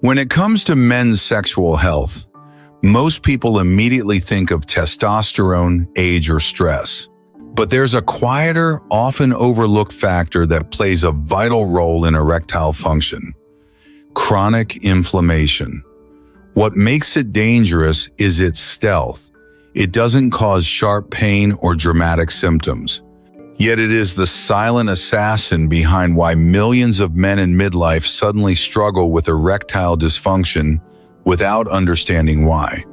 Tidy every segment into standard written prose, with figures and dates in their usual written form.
When it comes to men's sexual health, most people immediately think of testosterone, age, or stress. But there's a quieter, often overlooked factor that plays a vital role in erectile function: chronic inflammation. What makes it dangerous is its stealth. It doesn't cause sharp pain or dramatic symptoms. Yet it is the silent assassin behind why millions of men in midlife suddenly struggle with erectile dysfunction without understanding why.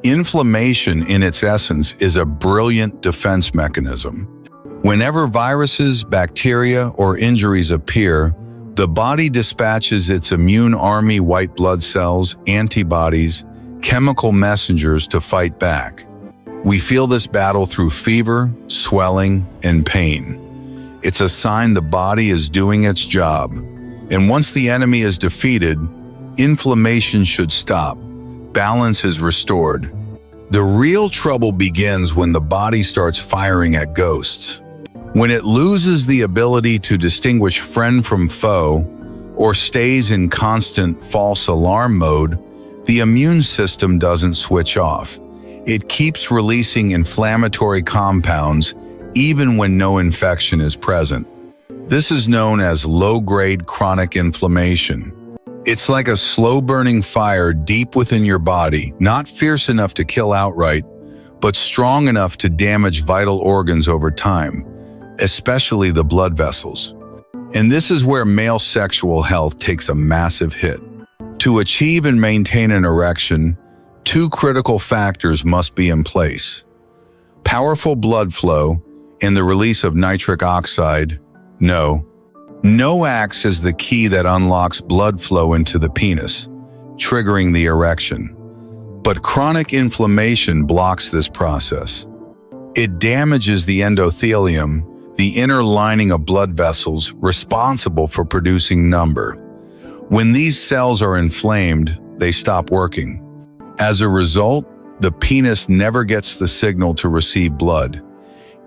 Inflammation, in its essence, is a brilliant defense mechanism. Whenever viruses, bacteria, or injuries appear, the body dispatches its immune army, white blood cells, antibodies, chemical messengers to fight back. We feel this battle through fever, swelling, and pain. It's a sign the body is doing its job. And once the enemy is defeated, inflammation should stop. Balance is restored. The real trouble begins when the body starts firing at ghosts. When it loses the ability to distinguish friend from foe, or stays in constant false alarm mode, the immune system doesn't switch off. It keeps releasing inflammatory compounds even when no infection is present. This is known as low-grade chronic inflammation. It's like a slow-burning fire deep within your body, not fierce enough to kill outright, but strong enough to damage vital organs over time, especially the blood vessels. And this is where male sexual health takes a massive hit. To achieve and maintain an erection, two critical factors must be in place: powerful blood flow and the release of nitric oxide. NOAX is the key that unlocks blood flow into the penis, triggering the erection. But chronic inflammation blocks this process. It damages the endothelium, the inner lining of blood vessels responsible for producing number. When these cells are inflamed, they stop working. As a result, the penis never gets the signal to receive blood,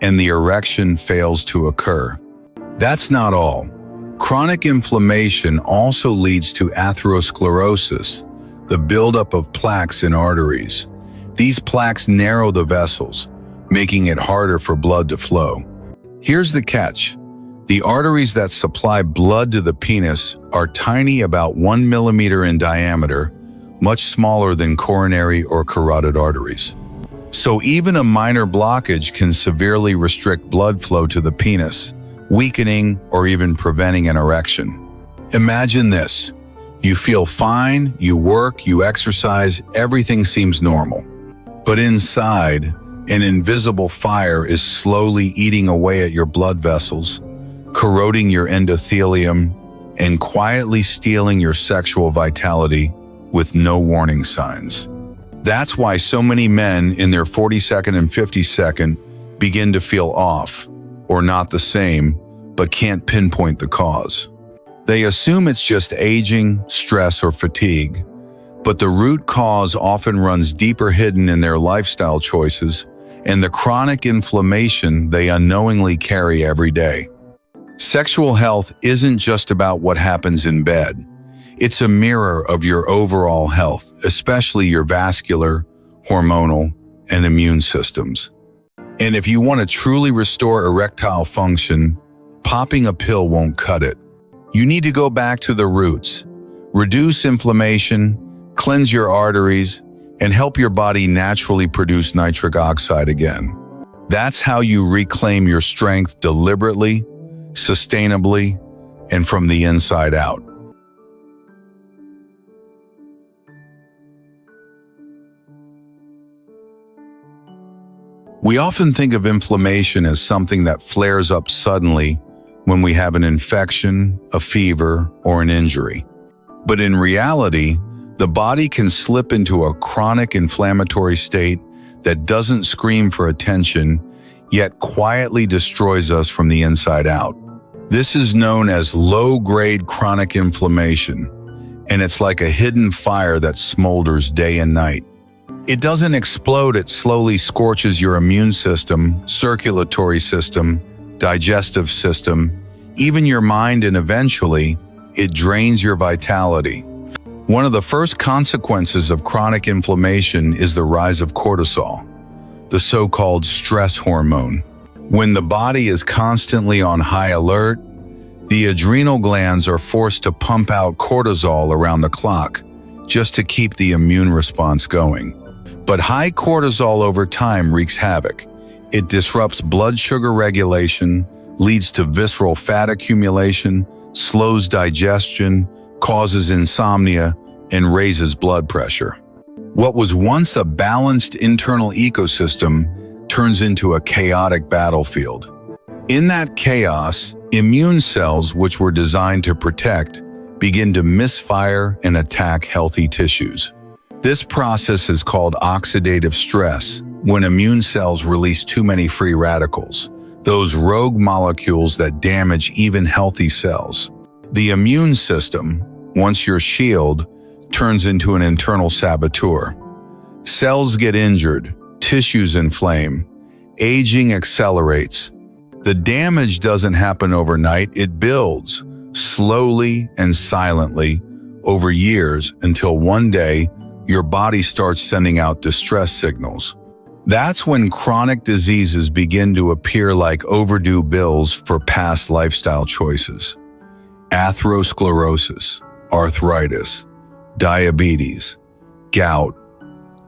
and the erection fails to occur. That's not all. Chronic inflammation also leads to atherosclerosis, the buildup of plaques in arteries. These plaques narrow the vessels, making it harder for blood to flow. Here's the catch. The arteries that supply blood to the penis are tiny, about 1 millimeter in diameter, much smaller than coronary or carotid arteries. So even a minor blockage can severely restrict blood flow to the penis, weakening or even preventing an erection. Imagine this. You feel fine, you work, you exercise, everything seems normal. But inside, an invisible fire is slowly eating away at your blood vessels, corroding your endothelium, and quietly stealing your sexual vitality with no warning signs. That's why so many men in their 42nd and 52nd begin to feel off, or not the same, but can't pinpoint the cause. They assume it's just aging, stress, or fatigue, but the root cause often runs deeper, hidden in their lifestyle choices and the chronic inflammation they unknowingly carry every day. Sexual health isn't just about what happens in bed. It's a mirror of your overall health, especially your vascular, hormonal, and immune systems. And if you want to truly restore erectile function, popping a pill won't cut it. You need to go back to the roots, reduce inflammation, cleanse your arteries, and help your body naturally produce nitric oxide again. That's how you reclaim your strength deliberately, sustainably, and from the inside out. We often think of inflammation as something that flares up suddenly when we have an infection, a fever, or an injury. But in reality, the body can slip into a chronic inflammatory state that doesn't scream for attention, yet quietly destroys us from the inside out. This is known as low-grade chronic inflammation, and it's like a hidden fire that smolders day and night. It doesn't explode, it slowly scorches your immune system, circulatory system, digestive system, even your mind, and eventually, it drains your vitality. One of the first consequences of chronic inflammation is the rise of cortisol, the so-called stress hormone. When the body is constantly on high alert, the adrenal glands are forced to pump out cortisol around the clock just to keep the immune response going. But high cortisol over time wreaks havoc. It disrupts blood sugar regulation, leads to visceral fat accumulation, slows digestion, causes insomnia, and raises blood pressure. What was once a balanced internal ecosystem turns into a chaotic battlefield. In that chaos, immune cells, which were designed to protect, begin to misfire and attack healthy tissues. This process is called oxidative stress, when immune cells release too many free radicals, those rogue molecules that damage even healthy cells. The immune system, once your shield, turns into an internal saboteur. Cells get injured, tissues inflame, aging accelerates. The damage doesn't happen overnight, it builds, slowly and silently, over years until one day your body starts sending out distress signals. That's when chronic diseases begin to appear like overdue bills for past lifestyle choices. Atherosclerosis, arthritis, diabetes, gout,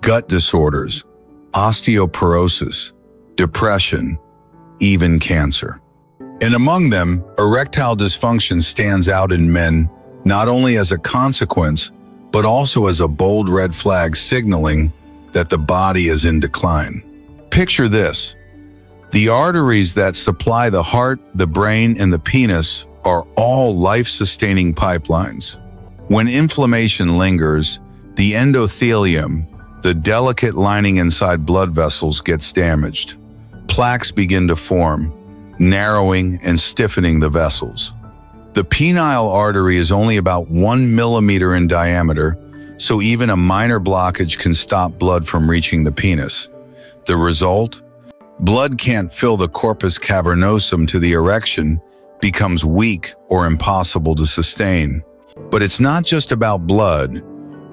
gut disorders, osteoporosis, depression, even cancer. And among them, erectile dysfunction stands out in men not only as a consequence, but also as a bold red flag signaling that the body is in decline. Picture this. The arteries that supply the heart, the brain, and the penis are all life-sustaining pipelines. When inflammation lingers, the endothelium, the delicate lining inside blood vessels, gets damaged. Plaques begin to form, narrowing and stiffening the vessels. The penile artery is only about 1 millimeter in diameter, so even a minor blockage can stop blood from reaching the penis. The result? Blood can't fill the corpus cavernosum to the erection, becomes weak or impossible to sustain. But it's not just about blood.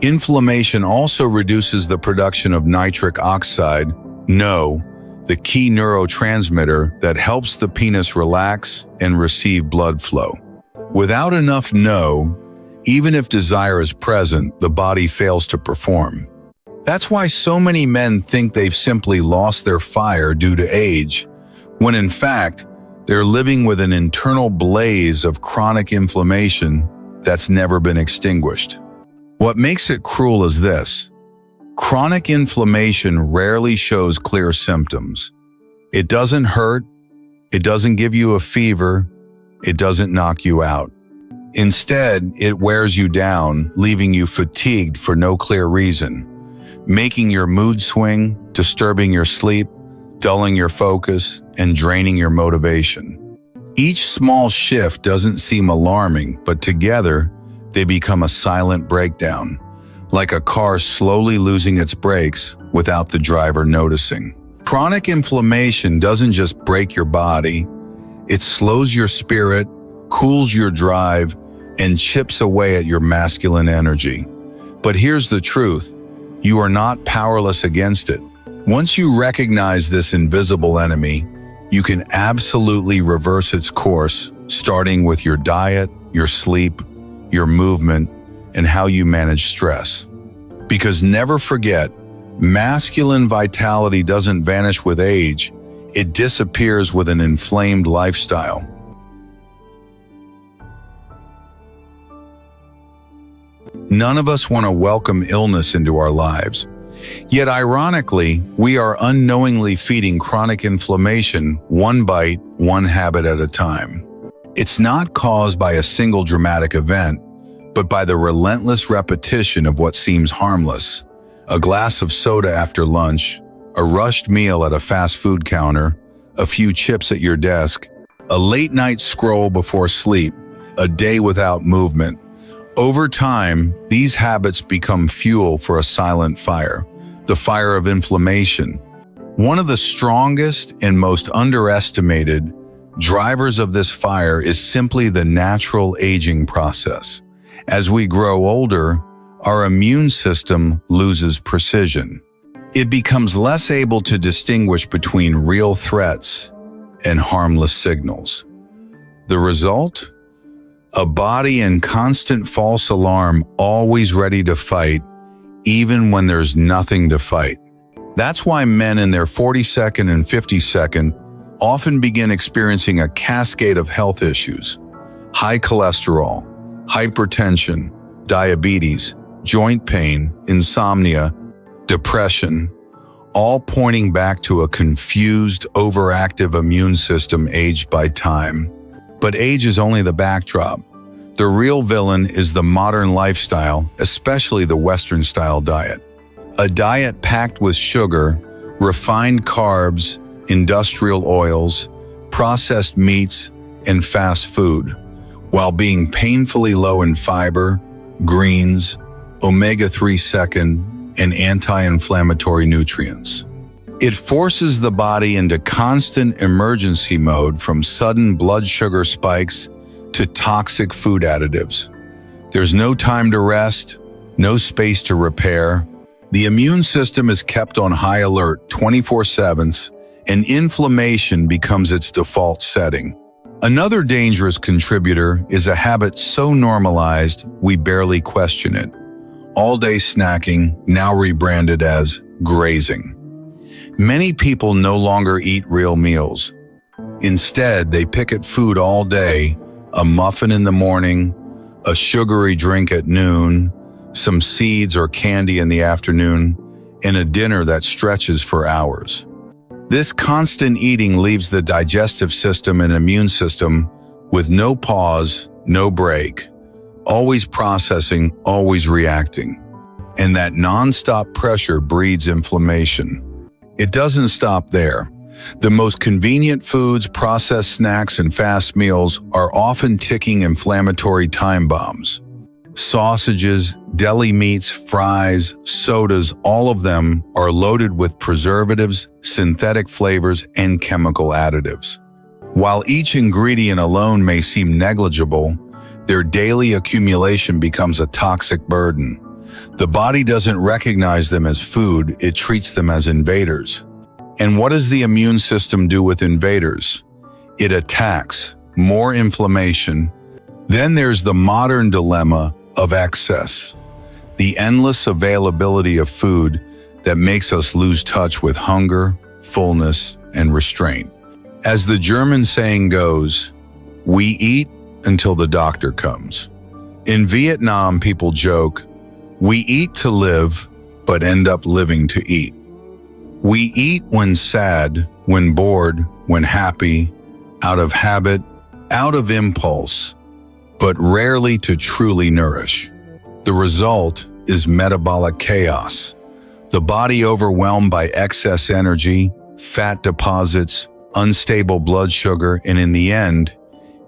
Inflammation also reduces the production of nitric oxide, NO, the key neurotransmitter that helps the penis relax and receive blood flow. Without enough NO, even if desire is present, the body fails to perform. That's why so many men think they've simply lost their fire due to age, when in fact, they're living with an internal blaze of chronic inflammation that's never been extinguished. What makes it cruel is this. Chronic inflammation rarely shows clear symptoms. It doesn't hurt, it doesn't give you a fever, it doesn't knock you out. Instead, it wears you down, leaving you fatigued for no clear reason, making your mood swing, disturbing your sleep, dulling your focus, and draining your motivation. Each small shift doesn't seem alarming, but together, they become a silent breakdown, like a car slowly losing its brakes without the driver noticing. Chronic inflammation doesn't just break your body, it slows your spirit, cools your drive, and chips away at your masculine energy. But here's the truth, you are not powerless against it. Once you recognize this invisible enemy, you can absolutely reverse its course, starting with your diet, your sleep, your movement, and how you manage stress. Because never forget, masculine vitality doesn't vanish with age, it disappears with an inflamed lifestyle. None of us want to welcome illness into our lives. Yet ironically, we are unknowingly feeding chronic inflammation one bite, one habit at a time. It's not caused by a single dramatic event, but by the relentless repetition of what seems harmless. A glass of soda after lunch, a rushed meal at a fast food counter, a few chips at your desk, a late night scroll before sleep, a day without movement. Over time, these habits become fuel for a silent fire, the fire of inflammation. One of the strongest and most underestimated drivers of this fire is simply the natural aging process. As we grow older, our immune system loses precision. It becomes less able to distinguish between real threats and harmless signals. The result? A body in constant false alarm, always ready to fight, even when there's nothing to fight. That's why men in their 42nd and 52nd often begin experiencing a cascade of health issues: high cholesterol, hypertension, diabetes, joint pain, insomnia, depression, all pointing back to a confused, overactive immune system aged by time. But age is only the backdrop. The real villain is the modern lifestyle, especially the Western-style diet. A diet packed with sugar, refined carbs, industrial oils, processed meats, and fast food, while being painfully low in fiber, greens, omega-3 second, and anti-inflammatory nutrients. It forces the body into constant emergency mode, from sudden blood sugar spikes to toxic food additives. There's no time to rest, no space to repair. The immune system is kept on high alert 24/7, and inflammation becomes its default setting. Another dangerous contributor is a habit so normalized we barely question it: all-day snacking, now rebranded as grazing. Many people no longer eat real meals. Instead, they pick at food all day: a muffin in the morning, a sugary drink at noon, some seeds or candy in the afternoon, and a dinner that stretches for hours. This constant eating leaves the digestive system and immune system with no pause, no break, always processing, always reacting. And that non-stop pressure breeds inflammation. It doesn't stop there. The most convenient foods, processed snacks, and fast meals are often ticking inflammatory time bombs. Sausages, deli meats, fries, sodas, all of them are loaded with preservatives, synthetic flavors, and chemical additives. While each ingredient alone may seem negligible, their daily accumulation becomes a toxic burden. The body doesn't recognize them as food, it treats them as invaders. And what does the immune system do with invaders? It attacks. More inflammation. Then there's the modern dilemma of excess. The endless availability of food that makes us lose touch with hunger, fullness, and restraint. As the German saying goes, we eat until the doctor comes. In Vietnam, people joke, we eat to live, but end up living to eat. We eat when sad, when bored, when happy, out of habit, out of impulse, but rarely to truly nourish. The result is metabolic chaos. The body overwhelmed by excess energy, fat deposits, unstable blood sugar, and in the end,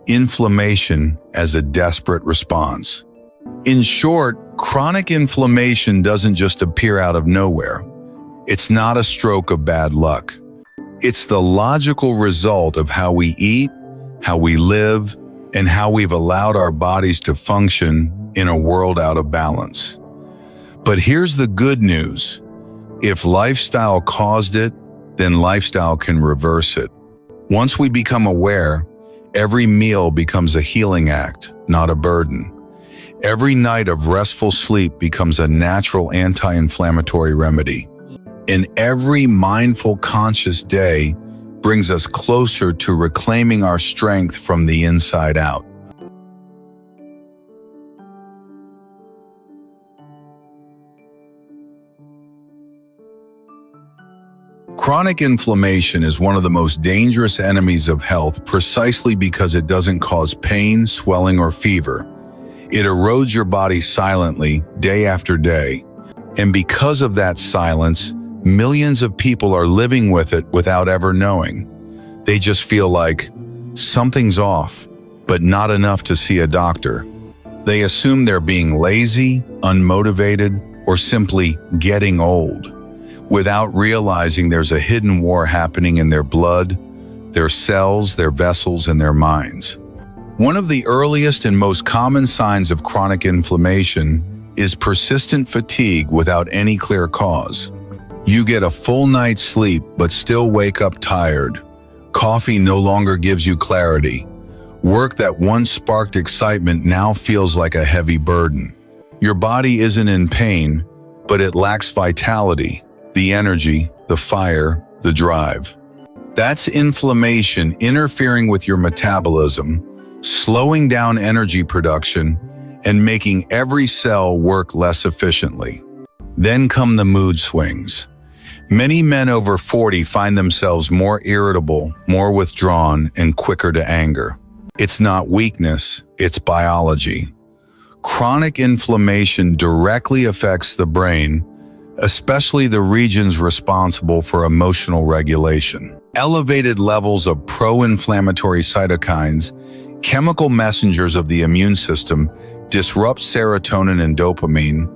inflammation as a desperate response. In short, chronic inflammation doesn't just appear out of nowhere. It's not a stroke of bad luck. It's the logical result of how we eat, how we live, and how we've allowed our bodies to function in a world out of balance. But here's the good news. If lifestyle caused it, then lifestyle can reverse it. Once we become aware, every meal becomes a healing act, not a burden. Every night of restful sleep becomes a natural anti-inflammatory remedy. And every mindful, conscious day brings us closer to reclaiming our strength from the inside out. Chronic inflammation is one of the most dangerous enemies of health precisely because it doesn't cause pain, swelling, or fever. It erodes your body silently, day after day. And because of that silence, millions of people are living with it without ever knowing. They just feel like something's off, but not enough to see a doctor. They assume they're being lazy, unmotivated, or simply getting old, without realizing there's a hidden war happening in their blood, their cells, their vessels, and their minds. One of the earliest and most common signs of chronic inflammation is persistent fatigue without any clear cause. You get a full night's sleep but still wake up tired. Coffee no longer gives you clarity. Work that once sparked excitement now feels like a heavy burden. Your body isn't in pain, but it lacks vitality, the energy, the fire, the drive. That's inflammation interfering with your metabolism, slowing down energy production, and making every cell work less efficiently. Then come the mood swings. Many men over 40 find themselves more irritable, more withdrawn, and quicker to anger. It's not weakness, it's biology. Chronic inflammation directly affects the brain, especially the regions responsible for emotional regulation. Elevated levels of pro-inflammatory cytokines, chemical messengers of the immune system, disrupt serotonin and dopamine,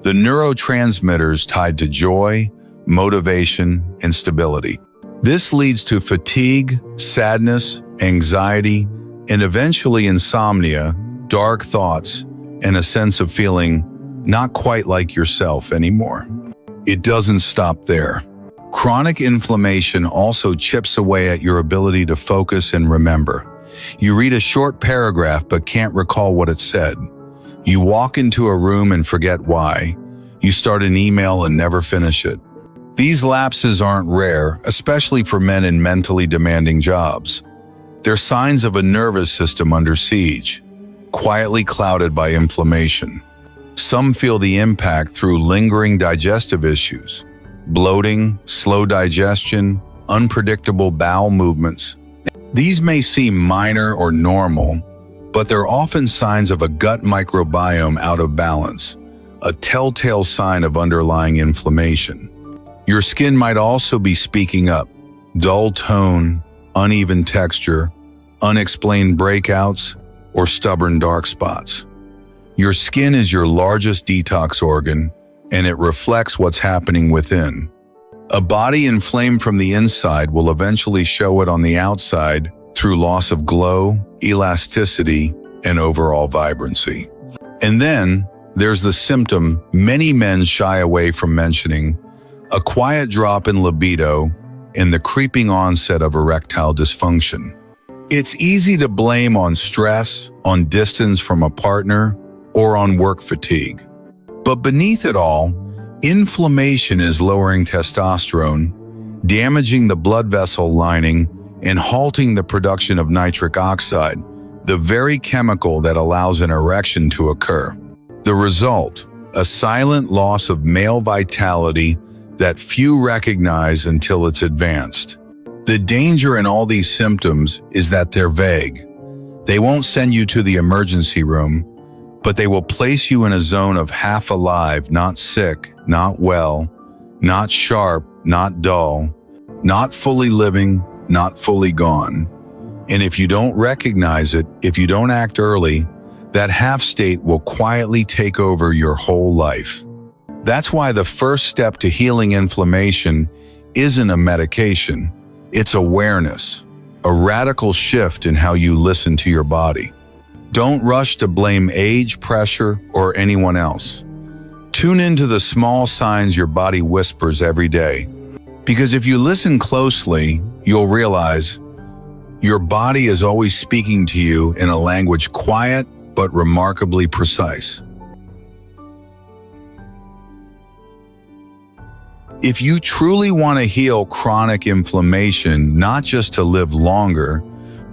the neurotransmitters tied to joy, motivation, and stability. This leads to fatigue, sadness, anxiety, and eventually insomnia, dark thoughts, and a sense of feeling not quite like yourself anymore. It doesn't stop there. Chronic inflammation also chips away at your ability to focus and remember. You read a short paragraph but can't recall what it said. You walk into a room and forget why. You start an email and never finish it. These lapses aren't rare, especially for men in mentally demanding jobs. They're signs of a nervous system under siege, quietly clouded by inflammation. Some feel the impact through lingering digestive issues, bloating, slow digestion, unpredictable bowel movements. These may seem minor or normal, but they're often signs of a gut microbiome out of balance, a telltale sign of underlying inflammation. Your skin might also be speaking up: dull tone, uneven texture, unexplained breakouts, or stubborn dark spots. Your skin is your largest detox organ, and it reflects what's happening within. A body inflamed from the inside will eventually show it on the outside through loss of glow, elasticity, and overall vibrancy. And then there's the symptom many men shy away from mentioning: a quiet drop in libido and the creeping onset of erectile dysfunction. It's easy to blame on stress, on distance from a partner, or on work fatigue. But beneath it all, inflammation is lowering testosterone, damaging the blood vessel lining, and halting the production of nitric oxide, the very chemical that allows an erection to occur. The result: a silent loss of male vitality that few recognize until it's advanced. The danger in all these symptoms is that they're vague. They won't send you to the emergency room, but they will place you in a zone of half alive, not sick, not well, not sharp, not dull, not fully living, not fully gone. And if you don't recognize it, if you don't act early, that half state will quietly take over your whole life. That's why the first step to healing inflammation isn't a medication, it's awareness, a radical shift in how you listen to your body. Don't rush to blame age, pressure, or anyone else. Tune into the small signs your body whispers every day. Because if you listen closely, you'll realize your body is always speaking to you in a language quiet but remarkably precise. If you truly want to heal chronic inflammation, not just to live longer,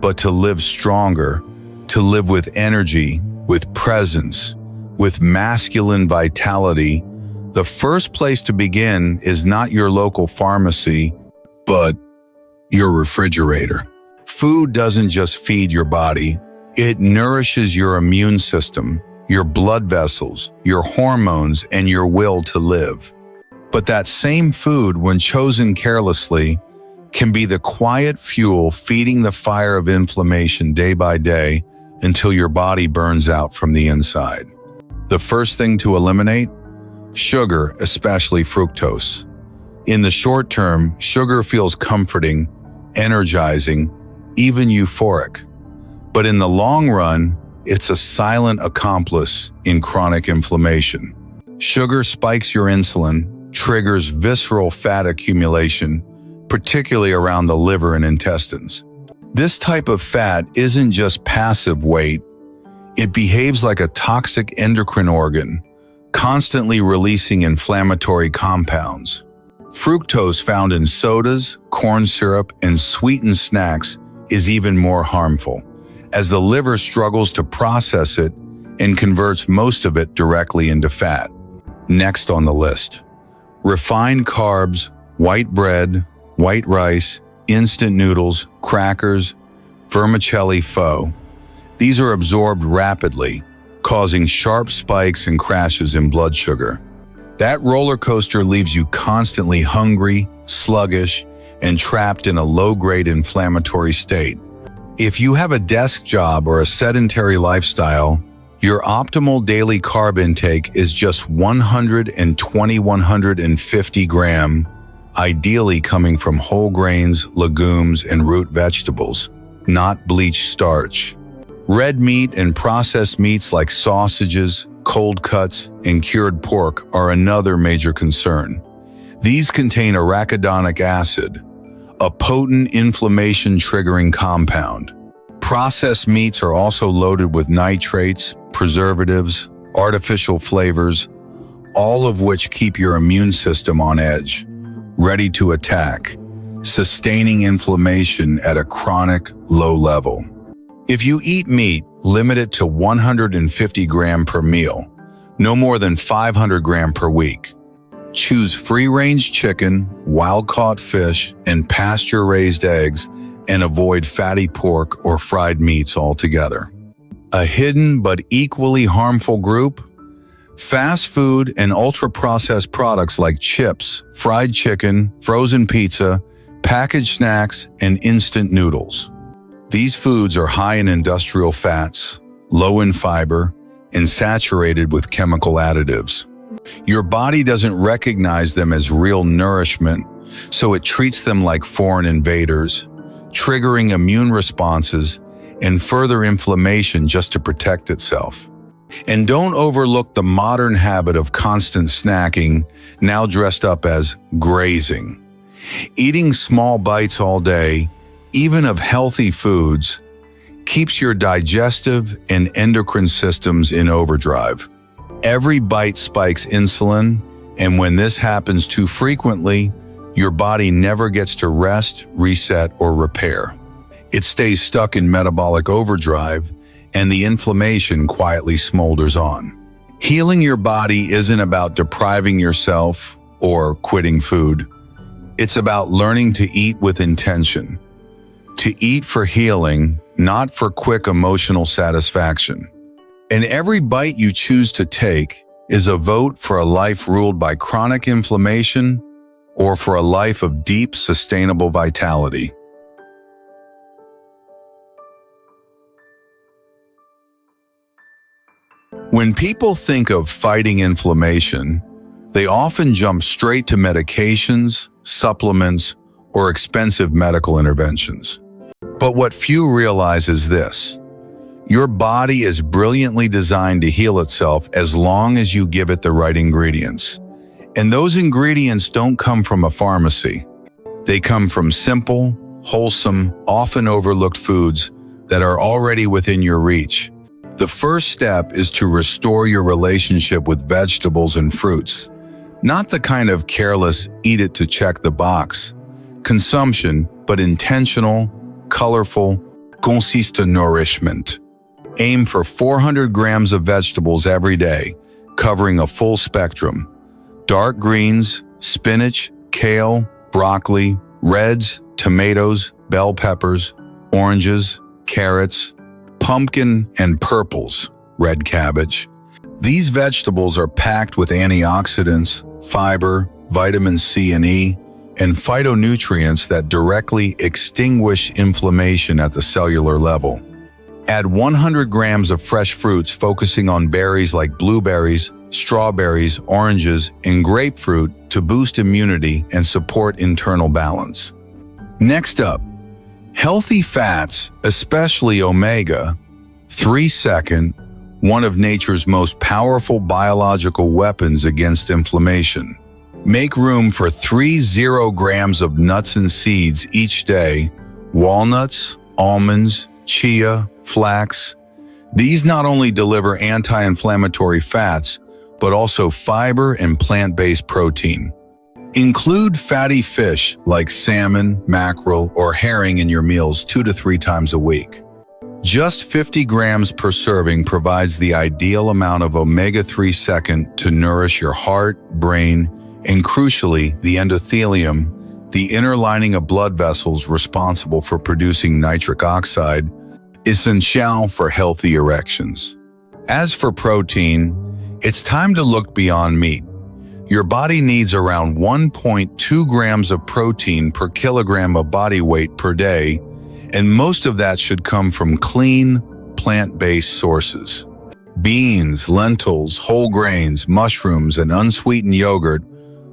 but to live stronger, to live with energy, with presence, with masculine vitality, the first place to begin is not your local pharmacy, but your refrigerator. Food doesn't just feed your body, it nourishes your immune system, your blood vessels, your hormones, and your will to live. But that same food, when chosen carelessly, can be the quiet fuel feeding the fire of inflammation day by day until your body burns out from the inside. The first thing to eliminate? Sugar, especially fructose. In the short term, sugar feels comforting, energizing, even euphoric. But in the long run, it's a silent accomplice in chronic inflammation. Sugar spikes your insulin, triggers visceral fat accumulation, particularly around the liver and intestines. This type of fat isn't just passive weight, it behaves like a toxic endocrine organ, constantly releasing inflammatory compounds. Fructose found in sodas, corn syrup, and sweetened snacks is even more harmful, as the liver struggles to process it and converts most of it directly into fat. Next on the list, refined carbs, white bread, white rice, instant noodles, crackers, vermicelli pho. These are absorbed rapidly, causing sharp spikes and crashes in blood sugar. That roller coaster leaves you constantly hungry, sluggish, and trapped in a low-grade inflammatory state. If you have a desk job or a sedentary lifestyle, your optimal daily carb intake is just 120–150 grams, ideally coming from whole grains, legumes, and root vegetables, not bleached starch. Red meat and processed meats like sausages, cold cuts, and cured pork are another major concern. These contain arachidonic acid, a potent inflammation-triggering compound. Processed meats are also loaded with nitrates, preservatives, artificial flavors, all of which keep your immune system on edge, ready to attack, sustaining inflammation at a chronic low level. If you eat meat, limit it to 150 grams per meal, no more than 500 grams per week. Choose free-range chicken, wild-caught fish, and pasture-raised eggs, and avoid fatty pork or fried meats altogether. A hidden but equally harmful group? Fast food and ultra-processed products like chips, fried chicken, frozen pizza, packaged snacks, and instant noodles. These foods are high in industrial fats, low in fiber, and saturated with chemical additives. Your body doesn't recognize them as real nourishment, so it treats them like foreign invaders, triggering immune responses and further inflammation just to protect itself. And don't overlook the modern habit of constant snacking, now dressed up as grazing. Eating small bites all day, even of healthy foods, keeps your digestive and endocrine systems in overdrive. Every bite spikes insulin, and when this happens too frequently, your body never gets to rest, reset, or repair. It stays stuck in metabolic overdrive, and the inflammation quietly smolders on. Healing your body isn't about depriving yourself or quitting food. It's about learning to eat with intention. To eat for healing, not for quick emotional satisfaction. And every bite you choose to take is a vote for a life ruled by chronic inflammation or for a life of deep, sustainable vitality. When people think of fighting inflammation, they often jump straight to medications, supplements, or expensive medical interventions. But what few realize is this: your body is brilliantly designed to heal itself as long as you give it the right ingredients. And those ingredients don't come from a pharmacy. They come from simple, wholesome, often overlooked foods that are already within your reach. The first step is to restore your relationship with vegetables and fruits. Not the kind of careless, eat it to check the box consumption, but intentional, colorful, consistent nourishment. Aim for 400 grams of vegetables every day, covering a full spectrum. Dark greens, spinach, kale, broccoli, reds, tomatoes, bell peppers, oranges, carrots, pumpkin, and purples, red cabbage. These vegetables are packed with antioxidants, fiber, vitamin C and E, and phytonutrients that directly extinguish inflammation at the cellular level. Add 100 grams of fresh fruits, focusing on berries like blueberries, strawberries, oranges, and grapefruit to boost immunity and support internal balance. Next up, healthy fats, especially omega-3 one of nature's most powerful biological weapons against inflammation. Make room for 30 grams of nuts and seeds each day: walnuts, almonds, chia, flax. These not only deliver anti-inflammatory fats, but also fiber and plant-based protein. Include fatty fish like salmon, mackerel, or herring in your meals 2 to 3 times a week. Just 50 grams per serving provides the ideal amount of omega-3 second to nourish your heart, brain, and crucially, the endothelium, the inner lining of blood vessels responsible for producing nitric oxide, essential for healthy erections. As for protein, it's time to look beyond meat. Your body needs around 1.2 grams of protein per kilogram of body weight per day, and most of that should come from clean, plant-based sources. Beans, lentils, whole grains, mushrooms, and unsweetened yogurt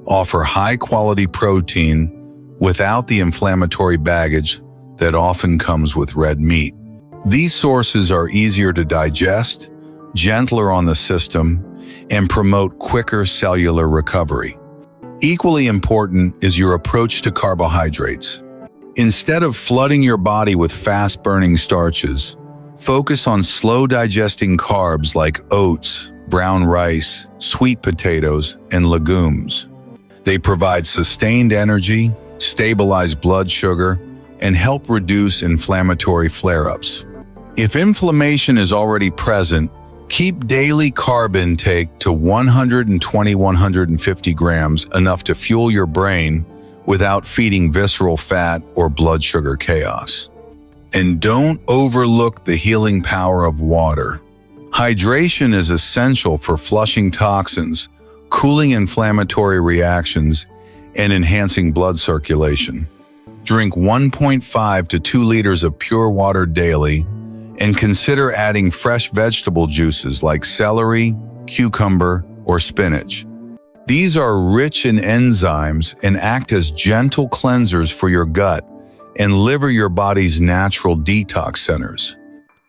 offer high-quality protein without the inflammatory baggage that often comes with red meat. These sources are easier to digest, gentler on the system, and promote quicker cellular recovery. Equally important is your approach to carbohydrates. Instead of flooding your body with fast-burning starches, focus on slow-digesting carbs like oats, brown rice, sweet potatoes, and legumes. They provide sustained energy, stabilize blood sugar, and help reduce inflammatory flare-ups. If inflammation is already present, keep daily carb intake to 120-150 grams, enough to fuel your brain without feeding visceral fat or blood sugar chaos. And don't overlook the healing power of water. Hydration is essential for flushing toxins, cooling inflammatory reactions, and enhancing blood circulation. Drink 1.5 to 2 liters of pure water daily, and consider adding fresh vegetable juices like celery, cucumber, or spinach. These are rich in enzymes and act as gentle cleansers for your gut and liver, your body's natural detox centers.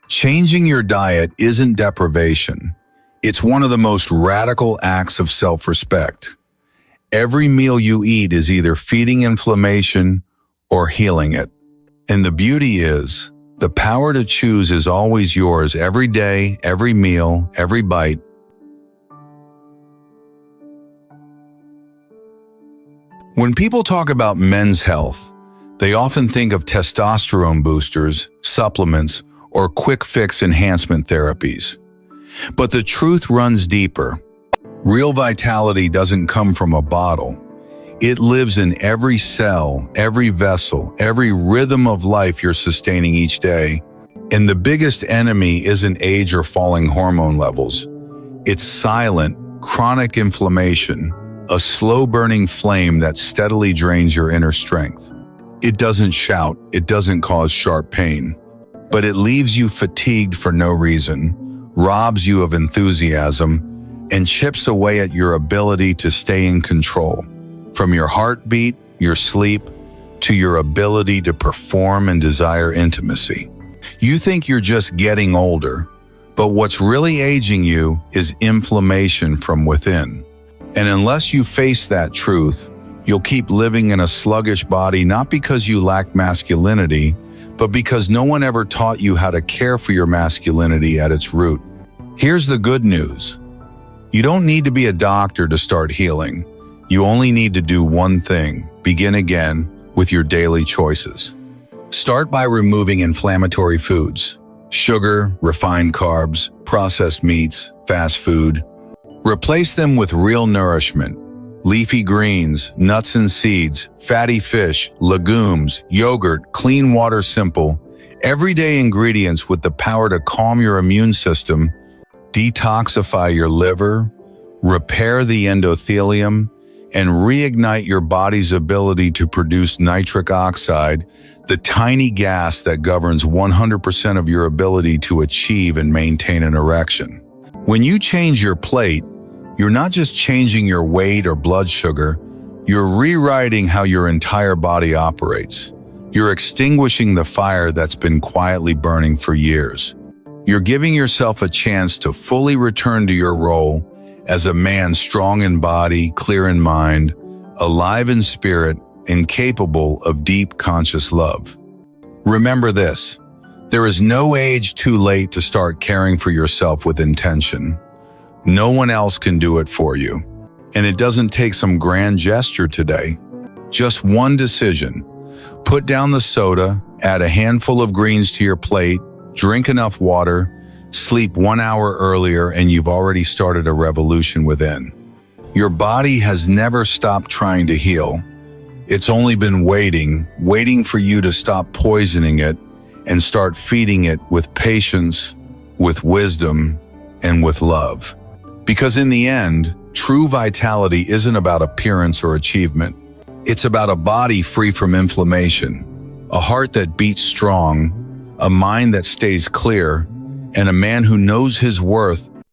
Changing your diet isn't deprivation. It's one of the most radical acts of self-respect. Every meal you eat is either feeding inflammation or healing it. And the beauty is, the power to choose is always yours, every day, every meal, every bite. When people talk about men's health, they often think of testosterone boosters, supplements, or quick-fix enhancement therapies. But the truth runs deeper. Real vitality doesn't come from a bottle. It lives in every cell, every vessel, every rhythm of life you're sustaining each day. And the biggest enemy isn't age or falling hormone levels. It's silent, chronic inflammation, a slow-burning flame that steadily drains your inner strength. It doesn't shout, it doesn't cause sharp pain, but it leaves you fatigued for no reason, robs you of enthusiasm, and chips away at your ability to stay in control. From your heartbeat, your sleep, to your ability to perform and desire intimacy. You think you're just getting older, but what's really aging you is inflammation from within. And unless you face that truth, you'll keep living in a sluggish body, not because you lack masculinity, but because no one ever taught you how to care for your masculinity at its root. Here's the good news. You don't need to be a doctor to start healing. You only need to do one thing: begin again with your daily choices. Start by removing inflammatory foods, sugar, refined carbs, processed meats, fast food. Replace them with real nourishment: leafy greens, nuts and seeds, fatty fish, legumes, yogurt, clean water, simple, everyday ingredients with the power to calm your immune system, detoxify your liver, repair the endothelium, and reignite your body's ability to produce nitric oxide, the tiny gas that governs 100% of your ability to achieve and maintain an erection. When you change your plate, you're not just changing your weight or blood sugar, you're rewriting how your entire body operates. You're extinguishing the fire that's been quietly burning for years. You're giving yourself a chance to fully return to your role as a man strong in body, clear in mind, alive in spirit, and capable of deep conscious love. Remember this, there is no age too late to start caring for yourself with intention. No one else can do it for you. And it doesn't take some grand gesture today. Just one decision. Put down the soda, add a handful of greens to your plate, drink enough water, sleep 1 hour earlier, and you've already started a revolution within. Your body has never stopped trying to heal. It's only been waiting for you to stop poisoning it and start feeding it with patience, with wisdom, and with love. Because in the end, true vitality isn't about appearance or achievement. It's about a body free from inflammation, a heart that beats strong, a mind that stays clear, and a man who knows his worth